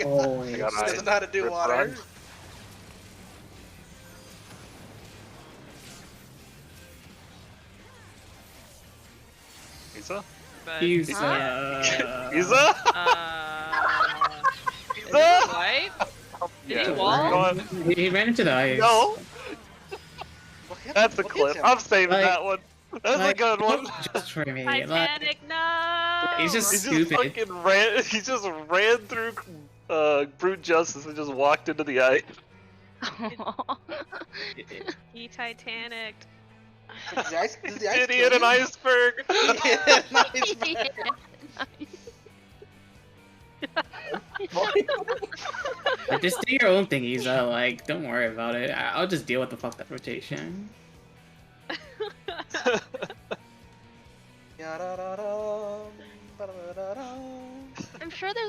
Holy I got He doesn't know how to do Rip water. run. Isa? But, He's Isa? Is Isa? this white? Did he wall? Go on. he ran into the ice. No, Look at that's a him, look clip. at him. I'm saving Like- that one. That's a good one. Just for me. Titanic, no! he's just- He just Stupid. fucking ran. He just ran through brute justice and just walked into the ice. He Titanicked. Did the ice Did he kill hit an you? iceberg? He hit an iceberg. Like, just do your own thing, Isa. Like, don't worry about it. I'll just deal with the fucked up rotation. I'm sure there's